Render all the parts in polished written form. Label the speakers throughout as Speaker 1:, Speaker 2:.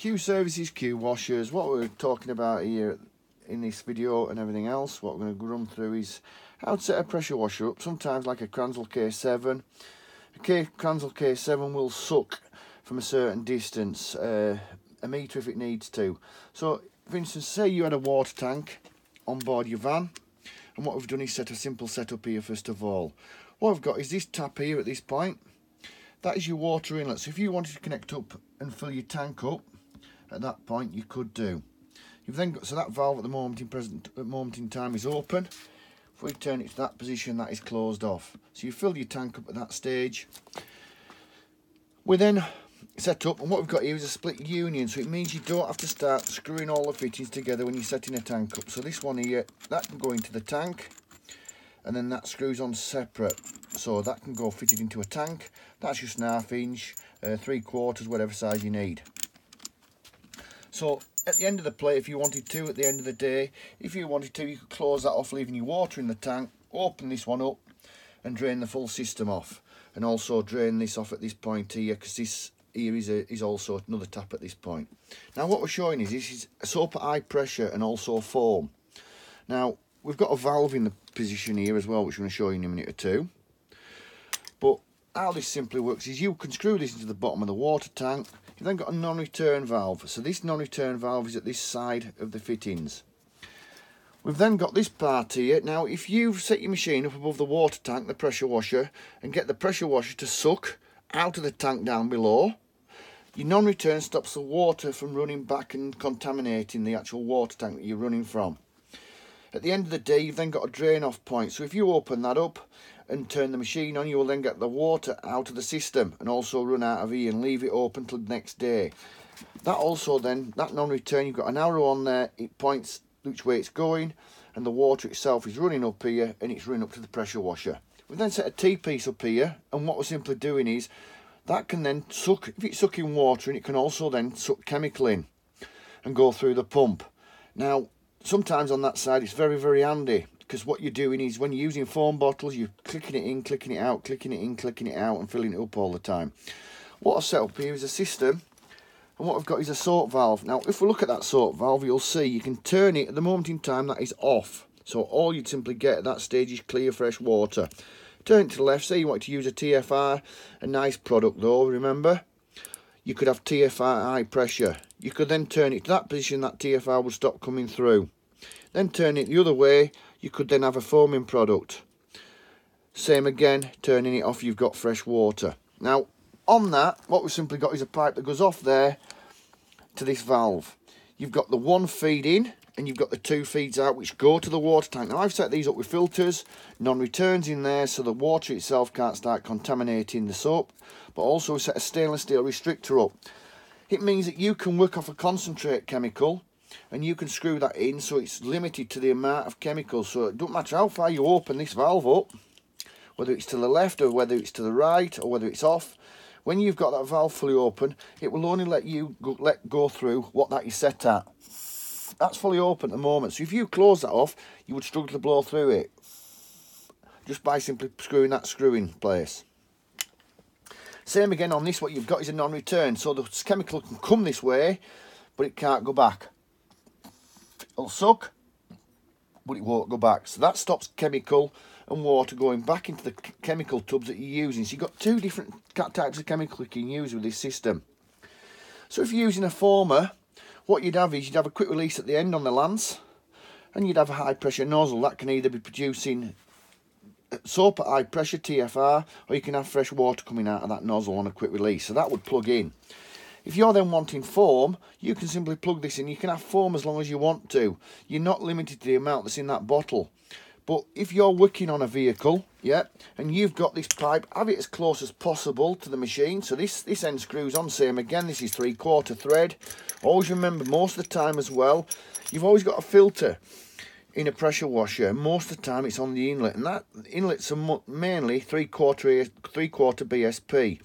Speaker 1: Q services, Q washers. What we're talking about here in this video and everything else, what we're going to run through is how to set a pressure washer up. Sometimes like a Kranzle K7. A Kranzle K7 will suck from a certain distance, a metre if it needs to. So for instance, say you had a water tank on board your van, and what we've done is set a simple setup here first of all. What I've got is this tap here at this point. That is your water inlet. So if you wanted to connect up and fill your tank up at that point, you could do. You've then got, so that valve at the moment in time is open. If we turn it to that position, that is closed off. So you fill your tank up at that stage. We then set up, and what we've got here is a split union, so it means you don't have to start screwing all the fittings together when you're setting a tank up. So this one here, that can go into the tank, and then that screws on separate, so that can go fitted into a tank. That's just an 1/2 inch, 3/4, whatever size you need. So at the end of the play, if you wanted to, at the end of the day, if you wanted to, you could close that off, leaving your water in the tank, open this one up and drain the full system off, and also drain this off at this point here, because this here is also another tap at this point. Now what we're showing is this is a soap at high pressure and also foam. Now we've got a valve in the position here as well, which I'm going to show you in a minute or two. But how this simply works is you can screw this into the bottom of the water tank. You've then got a non-return valve. So this non-return valve is at this side of the fittings. We've then got this part here. Now if you set your machine up above the water tank, the pressure washer, and get the pressure washer to suck out of the tank down below, your non-return stops the water from running back and contaminating the actual water tank that you're running from. At the end of the day, you've then got a drain off point. So if you open that up and turn the machine on, you will then get the water out of the system and also run out of here and leave it open till the next day. That also then, that non-return, you've got an arrow on there, it points which way it's going, and the water itself is running up here and it's running up to the pressure washer. We then set a T-piece up here, and what we're simply doing is that can then suck, if it's sucking water, and it can also then suck chemical in and go through the pump. Now sometimes on that side it's very, very handy, because what you're doing is when you're using foam bottles, you're clicking it in, clicking it out, clicking it in, clicking it out, and filling it up all the time. What I've set up here is a system, and what I've got is a soap valve. Now if we look at that soap valve, you'll see you can turn it at the moment in time that is off. So all you'd simply get at that stage is clear, fresh water. Turn it to the left, say you want to use a TFR, a nice product though, remember. You could have TFR high pressure. You could then turn it to that position, that TFR would stop coming through. Then turn it the other way, you could then have a foaming product. Same again, turning it off, you've got fresh water. Now on that, what we've simply got is a pipe that goes off there to this valve. You've got the one feed in, and you've got the 2 feeds out which go to the water tank. Now I've set these up with filters, non-returns in there, so the water itself can't start contaminating the soap, but also set a stainless steel restrictor up. It means that you can work off a concentrate chemical, and you can screw that in so it's limited to the amount of chemicals. So it don't matter how far you open this valve up, whether it's to the left or whether it's to the right or whether it's off, when you've got that valve fully open, it will only let you go through what that is set at. That's fully open at the moment, so if you close that off, you would struggle to blow through it just by simply screwing that screw in place. Same again on this, what you've got is a non-return, so the chemical can come this way, but it can't go back. It'll suck, but it won't go back. So that stops chemical and water going back into the chemical tubs that you're using. So you've got 2 different types of chemical you can use with this system. So if you're using a foamer, what you'd have is you'd have a quick release at the end on the lance, and you'd have a high pressure nozzle that can either be producing soap at high pressure, TFR, or you can have fresh water coming out of that nozzle on a quick release, so that would plug in. If you're then wanting foam, you can simply plug this in. You can have foam as long as you want to. You're not limited to the amount that's in that bottle. But if you're working on a vehicle, yeah, and you've got this pipe, have it as close as possible to the machine. So this end screws on, same again, this is 3/4 thread. Always remember, most of the time as well, you've always got a filter in a pressure washer. Most of the time it's on the inlet, and that inlets are mainly 3/4 BSP.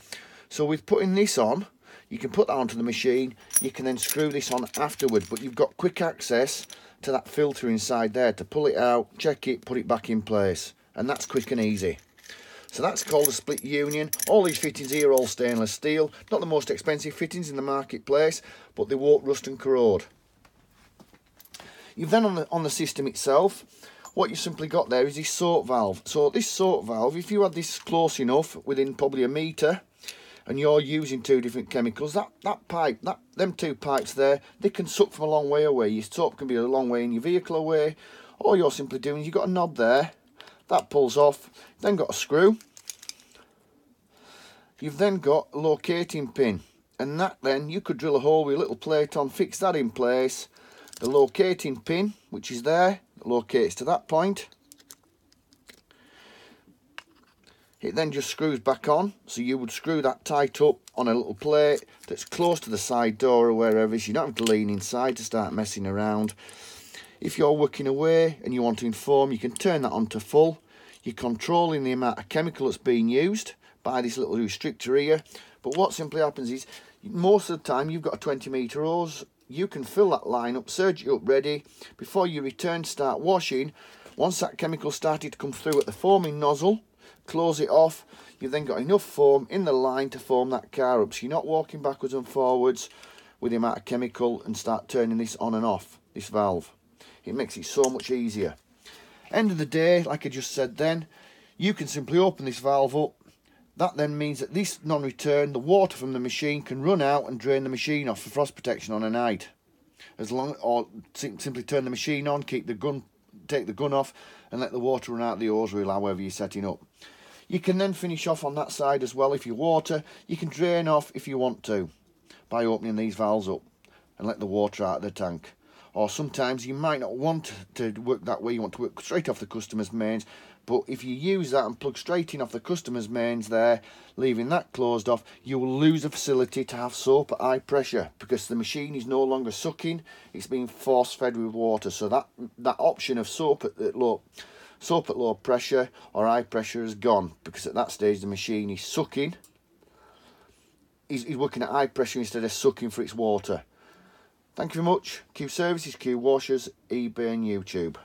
Speaker 1: So with putting this on, you can put that onto the machine, you can then screw this on afterward, but you've got quick access to that filter inside there to pull it out, check it, put it back in place, and that's quick and easy. So that's called a split union. All these fittings here are all stainless steel. Not the most expensive fittings in the marketplace, but they won't rust and corrode. You've then on the system itself, what you simply got there is this soak valve. So this soak valve, if you had this close enough, within probably a metre, and you're using two different chemicals, them two pipes there, they can suck from a long way away. Your soap can be a long way in your vehicle away. All you're simply doing is you've got a knob there, that pulls off, then got a screw. You've then got a locating pin, and that then you could drill a hole with a little plate on, fix that in place. The locating pin, which is there, locates to that point. It then just screws back on, so you would screw that tight up on a little plate that's close to the side door or wherever, so you don't have to lean inside to start messing around. If you're working away and you want to inform, you can turn that on to full. You're controlling the amount of chemical that's being used by this little restrictor here. But what simply happens is, most of the time you've got a 20-metre hose. You can fill that line up, surge it up ready. Before you return, start washing. Once that chemical started to come through at the foaming nozzle, close it off. You've then got enough foam in the line to foam that car up. So you're not walking backwards and forwards with the amount of chemical and start turning this on and off, this valve. It makes it so much easier. End of the day, like I just said then, you can simply open this valve up. That then means that this non-return, the water from the machine can run out and drain the machine off for frost protection on a night. Or simply turn the machine on, take the gun off and let the water run out the hose reel, however you're setting up. You can then finish off on that side as well. If you water, you can drain off if you want to by opening these valves up and let the water out of the tank. Or sometimes you might not want to work that way, you want to work straight off the customer's mains. But if you use that and plug straight in off the customer's mains there, leaving that closed off, you will lose the facility to have soap at high pressure because the machine is no longer sucking, it's being force fed with water. So that option of soap at low pressure or high pressure is gone, because at that stage the machine is sucking, he's working at high pressure instead of sucking for its water. Thank you very much. Q Services, Q Washers, eBay and YouTube.